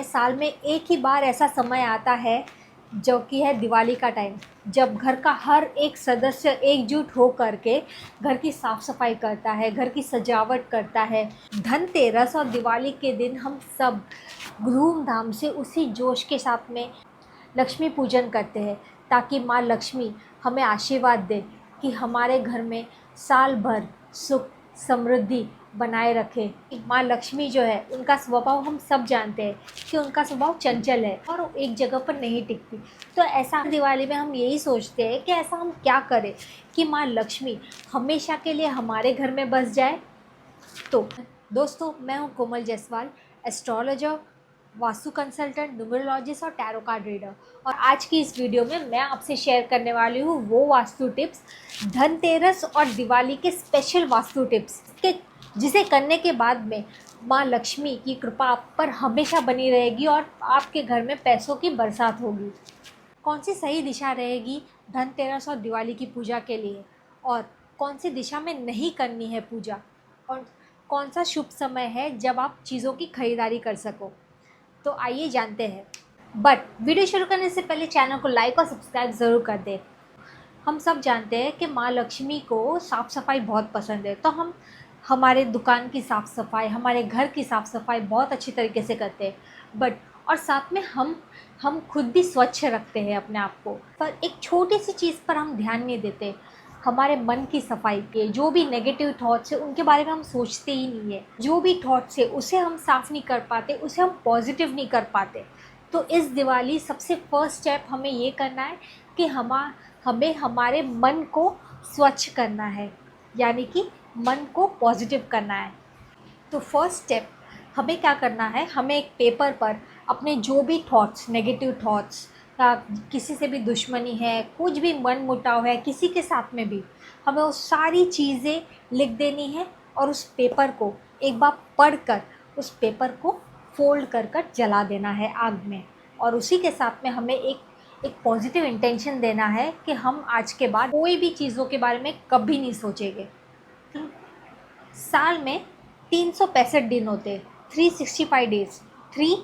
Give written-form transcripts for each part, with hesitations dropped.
साल में एक ही बार ऐसा समय आता है जो कि है दिवाली का टाइम, जब घर का हर एक सदस्य एकजुट हो करके घर की साफ़ सफाई करता है, घर की सजावट करता है। धनतेरस और दिवाली के दिन हम सब धूमधाम से उसी जोश के साथ में लक्ष्मी पूजन करते हैं, ताकि माँ लक्ष्मी हमें आशीर्वाद दे कि हमारे घर में साल भर सुख समृद्धि बनाए रखे। माँ लक्ष्मी जो है, उनका स्वभाव हम सब जानते हैं कि उनका स्वभाव चंचल है और एक जगह पर नहीं टिकती। तो ऐसा दिवाली में हम यही सोचते हैं कि ऐसा हम क्या करें कि माँ लक्ष्मी हमेशा के लिए हमारे घर में बस जाए। तो दोस्तों, मैं हूँ Komal Jaiswal, astrologer, vastu consultant, numerologist और टैरो कार्ड रीडर। और आज की इस वीडियो में मैं आपसे शेयर करने वाली हूँ वो वास्तु टिप्स, धनतेरस और दिवाली के स्पेशल वास्तु टिप्स के जिसे करने के बाद में माँ लक्ष्मी की कृपा आप पर हमेशा बनी रहेगी और आपके घर में पैसों की बरसात होगी। कौन सी सही दिशा रहेगी धनतेरस और दिवाली की पूजा के लिए, और कौन सी दिशा में नहीं करनी है पूजा, और कौन सा शुभ समय है जब आप चीज़ों की खरीदारी कर सको। तो आइए जानते हैं। बट वीडियो शुरू करने से पहले चैनल को लाइक और सब्सक्राइब ज़रूर कर दें। हम सब जानते हैं कि माँ लक्ष्मी को साफ़ सफाई बहुत पसंद है, तो हम हमारे दुकान की साफ़ सफाई, हमारे घर की साफ़ सफाई बहुत अच्छी तरीके से करते हैं। बट और साथ में हम खुद भी स्वच्छ रखते हैं अपने आप को, पर एक छोटी सी चीज़ पर हम ध्यान नहीं देते। हमारे मन की सफाई के जो भी नेगेटिव थॉट्स है उनके बारे में हम सोचते ही नहीं है। जो भी थॉट्स है उसे हम साफ़ नहीं कर पाते, उसे हम पॉजिटिव नहीं कर पाते। तो इस दिवाली सबसे फर्स्ट स्टेप हमें ये करना है कि हमें हमारे मन को स्वच्छ करना है, यानी कि मन को पॉजिटिव करना है। तो फर्स्ट स्टेप हमें क्या करना है, हमें एक पेपर पर अपने जो भी थॉट्स, नेगेटिव थॉट्स या किसी से भी दुश्मनी है, कुछ भी मन मुटाव है किसी के साथ में भी, हमें वो सारी चीज़ें लिख देनी है और उस पेपर को एक बार पढ़कर उस पेपर को फोल्ड कर जला देना है आग में। और उसी के साथ में हमें एक पॉजिटिव इंटेंशन देना है कि हम आज के बाद कोई भी चीज़ों के बारे में कभी नहीं सोचेंगे। साल में 365 दिन होते हैं, 365 डेज। 3,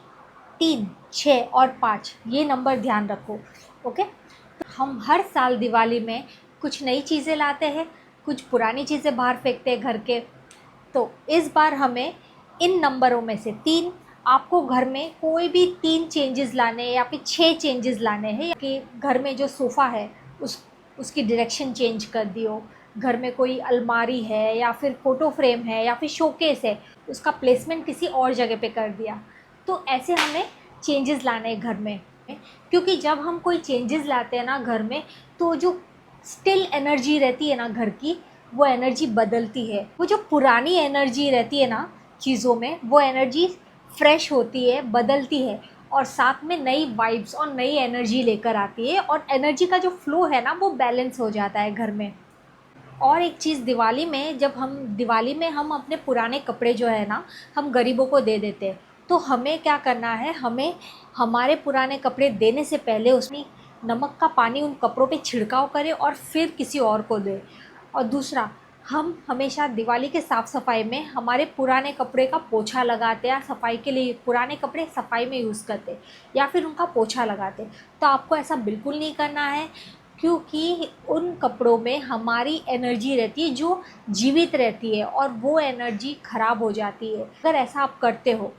3, 6 और 5, ये नंबर ध्यान रखो। ओके, हम हर साल दिवाली में कुछ नई चीज़ें लाते हैं, कुछ पुरानी चीज़ें बाहर फेंकते हैं घर के। तो इस बार हमें इन नंबरों में से 3, आपको घर में कोई भी 3 चेंजेस लाने हैं या फिर 6 चेंजेस लाने हैं। कि घर में जो सोफ़ा है उसकी डायरेक्शन चेंज कर दियो, घर में कोई अलमारी है या फिर फ़ोटो फ्रेम है या फिर शोकेस है, उसका प्लेसमेंट किसी और जगह पे कर दिया। तो ऐसे हमें चेंजेस लाने हैं घर में, क्योंकि जब हम कोई चेंजेस लाते हैं ना घर में, तो जो स्टिल एनर्जी रहती है ना घर की, वो एनर्जी बदलती है। वो जो पुरानी एनर्जी रहती है ना चीज़ों में, वो एनर्जी फ्रेश होती है, बदलती है और साथ में नई वाइब्स और नई एनर्जी लेकर आती है, और एनर्जी का जो फ्लो है ना वो बैलेंस हो जाता है घर में। और एक चीज़, दिवाली में हम अपने पुराने कपड़े जो है ना, हम गरीबों को दे देते हैं। तो हमें क्या करना है, हमें हमारे पुराने कपड़े देने से पहले उसमें नमक का पानी उन कपड़ों पे छिड़काव करें और फिर किसी और को दें। और दूसरा, हम हमेशा दिवाली के साफ़ सफाई में हमारे पुराने कपड़े का पोछा लगाते हैं, सफाई के लिए पुराने कपड़े सफाई में यूज़ करते या फिर उनका पोछा लगाते। तो आपको ऐसा बिल्कुल नहीं करना है, क्योंकि उन कपड़ों में हमारी एनर्जी रहती है जो जीवित रहती है और वो एनर्जी ख़राब हो जाती है। अगर ऐसा आप करते हो,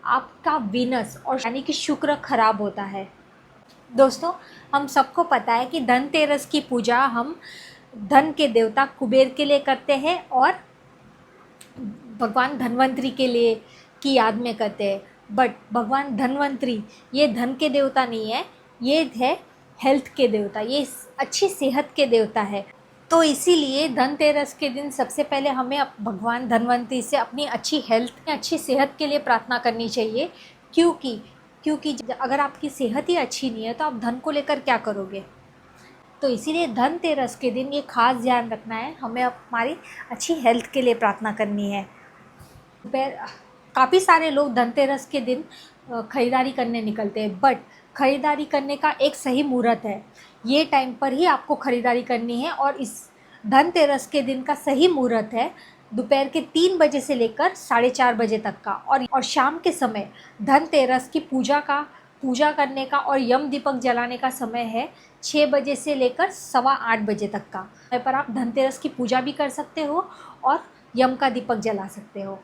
आपका वीनस और यानी कि शुक्र खराब होता है। दोस्तों, हम सबको पता है कि धनतेरस की पूजा हम धन के देवता कुबेर के लिए करते हैं और भगवान धन्वंतरी के लिए की याद में करते हैं। बट भगवान धन्वंतरी ये धन के देवता नहीं है, ये है हेल्थ के देवता, ये अच्छी सेहत के देवता है। तो इसीलिए धनतेरस के दिन सबसे पहले हमें भगवान धन्वंतरी से अपनी अच्छी हेल्थ, अच्छी सेहत के लिए प्रार्थना करनी चाहिए। क्योंकि अगर आपकी सेहत ही अच्छी नहीं है तो आप धन को लेकर क्या करोगे। तो इसीलिए धनतेरस के दिन ये खास ध्यान रखना है, हमें हमारी अच्छी हेल्थ के लिए प्रार्थना करनी है। काफ़ी सारे लोग धनतेरस के दिन ख़रीदारी करने निकलते हैं, बट ख़रीदारी करने का एक सही मुहूर्त है। ये टाइम पर ही आपको ख़रीदारी करनी है और इस धनतेरस के दिन का सही मुहूर्त है दोपहर के 3 बजे से लेकर 4:30 बजे तक का। और शाम के समय धनतेरस की पूजा करने का और यम दीपक जलाने का समय है 6 बजे से लेकर 8:15 बजे तक का। समय पर आप धनतेरस की पूजा भी कर सकते हो और यम का दीपक जला सकते हो।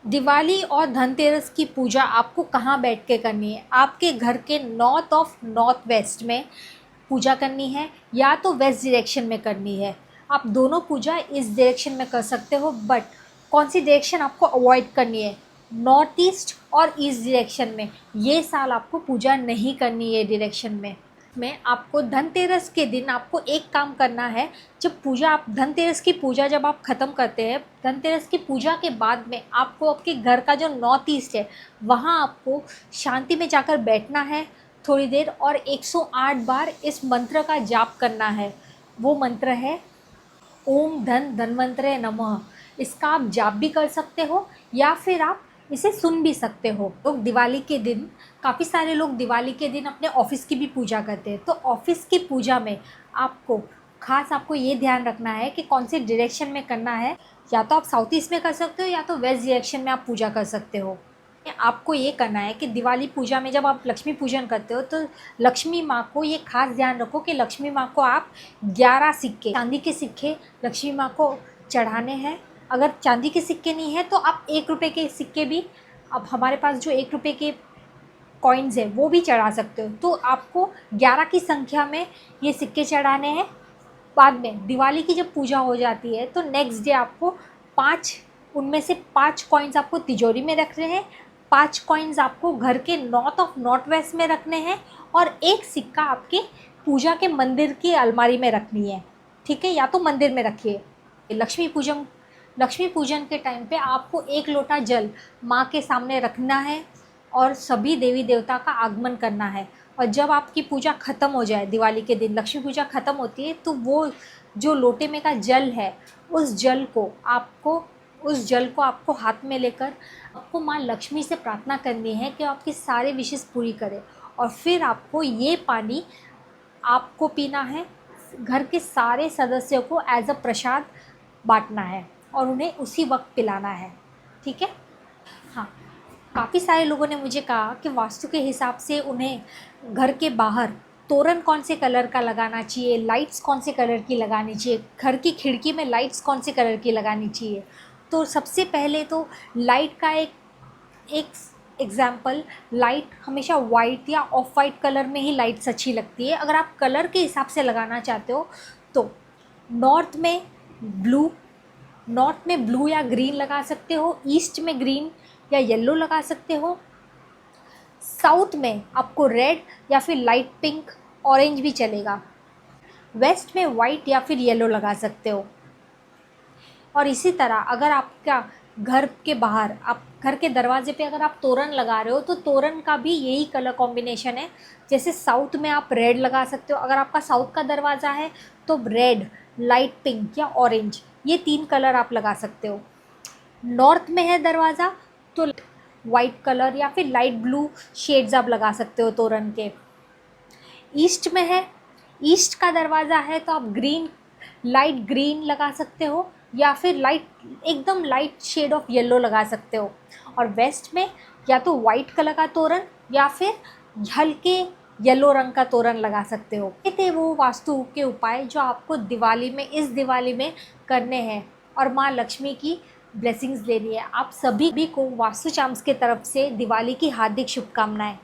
दिवाली और धनतेरस की पूजा आपको कहाँ बैठ के करनी है? आपके घर के नॉर्थ वेस्ट में पूजा करनी है या तो वेस्ट डायरेक्शन में करनी है। आप दोनों पूजा इस डायरेक्शन में कर सकते हो, बट कौन सी डायरेक्शन आपको अवॉइड करनी है? नॉर्थ ईस्ट और ईस्ट डायरेक्शन में ये साल आपको पूजा नहीं करनी है डायरेक्शन में आपको धनतेरस के दिन आपको एक काम करना है। आप धनतेरस की पूजा जब आप ख़त्म करते हैं, धनतेरस की पूजा के बाद में आपको आपके घर का जो नॉर्थ ईस्ट है वहाँ आपको शांति में जाकर बैठना है थोड़ी देर और 108 बार इस मंत्र का जाप करना है। वो मंत्र है ओम धन्वंतरे नमः। इसका आप जाप भी कर सकते हो या फिर आप इसे सुन भी सकते हो। काफ़ी सारे लोग दिवाली के दिन अपने ऑफिस की भी पूजा करते हैं। तो ऑफिस की पूजा में आपको ये ध्यान रखना है कि कौन से डायरेक्शन में करना है। या तो आप साउथ ईस्ट में कर सकते हो या तो वेस्ट डायरेक्शन में आप पूजा कर सकते हो। आपको ये करना है कि दिवाली पूजा में जब आप लक्ष्मी पूजन करते हो तो लक्ष्मी माँ को ये खास ध्यान रखो कि लक्ष्मी माँ को आप 11 सिक्के, चांदी के सिक्के लक्ष्मी माँ को चढ़ाने हैं। अगर चांदी के सिक्के नहीं है तो आप 1 रुपये के सिक्के भी, अब हमारे पास जो 1 रुपये के कॉइन्स है वो भी चढ़ा सकते हो। तो आपको 11 की संख्या में ये सिक्के चढ़ाने हैं। बाद में दिवाली की जब पूजा हो जाती है तो नेक्स्ट डे आपको उनमें से 5 कॉइन्स आपको तिजोरी में रखने हैं, 5 कॉइन्स आपको घर के नॉर्थ वेस्ट में रखने हैं और 1 सिक्का आपके पूजा के मंदिर की अलमारी में रखनी है। ठीक है, या तो मंदिर में रखिए। लक्ष्मी पूजन के टाइम पे आपको 1 लोटा जल माँ के सामने रखना है और सभी देवी देवता का आगमन करना है। और जब आपकी पूजा ख़त्म हो जाए, दिवाली के दिन लक्ष्मी पूजा ख़त्म होती है, तो वो जो लोटे में का जल है उस जल को आपको हाथ में लेकर आपको माँ लक्ष्मी से प्रार्थना करनी है कि आपकी सारे विशेष पूरी करे। और फिर आपको ये पानी आपको पीना है, घर के सारे सदस्यों को एज अ प्रसाद बांटना है और उन्हें उसी वक्त पिलाना है। ठीक है। हाँ, काफ़ी सारे लोगों ने मुझे कहा कि वास्तु के हिसाब से उन्हें घर के बाहर तोरण कौन से कलर का लगाना चाहिए, लाइट्स कौन से कलर की लगानी चाहिए, घर की खिड़की में लाइट्स कौन से कलर की लगानी चाहिए। तो सबसे पहले तो लाइट का एक एग्जाम्पल, लाइट हमेशा वाइट या ऑफ वाइट कलर में ही लाइट्स अच्छी लगती है। अगर आप कलर के हिसाब से लगाना चाहते हो तो नॉर्थ में ब्लू या ग्रीन लगा सकते हो, ईस्ट में ग्रीन या येलो लगा सकते हो, साउथ में आपको रेड या फिर लाइट पिंक ऑरेंज भी चलेगा, वेस्ट में वाइट या फिर येलो लगा सकते हो। और इसी तरह अगर आपका घर के बाहर, आप घर के दरवाजे पे अगर आप तोरण लगा रहे हो तो तोरण का भी यही कलर कॉम्बिनेशन है। जैसे साउथ में आप रेड लगा सकते हो, अगर आपका साउथ का दरवाज़ा है तो रेड, लाइट पिंक या ऑरेंज, ये 3 कलर आप लगा सकते हो। नॉर्थ में है दरवाज़ा तो वाइट कलर या फिर लाइट ब्लू शेड्स आप लगा सकते हो तोरण के। ईस्ट में है, ईस्ट का दरवाज़ा है तो आप लाइट ग्रीन लगा सकते हो या फिर एकदम लाइट शेड ऑफ येलो लगा सकते हो। और वेस्ट में या तो वाइट कलर का तोरण या फिर हल्के येलो रंग का तोरण लगा सकते हो। ये थे वो वास्तु के उपाय जो आपको इस दिवाली में करने हैं और माँ लक्ष्मी की ब्लेसिंग्स लेनी है। आप सभी को वास्तु चाम्स की तरफ से दिवाली की हार्दिक शुभकामनाएं।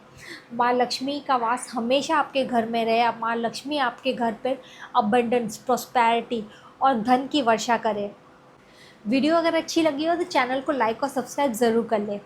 माँ लक्ष्मी का वास हमेशा आपके घर में रहे। माँ लक्ष्मी आपके घर पर अबंडेंस, प्रॉस्पेरिटी और धन की वर्षा करे। वीडियो अगर अच्छी लगी हो तो चैनल को लाइक और सब्सक्राइब ज़रूर कर लें।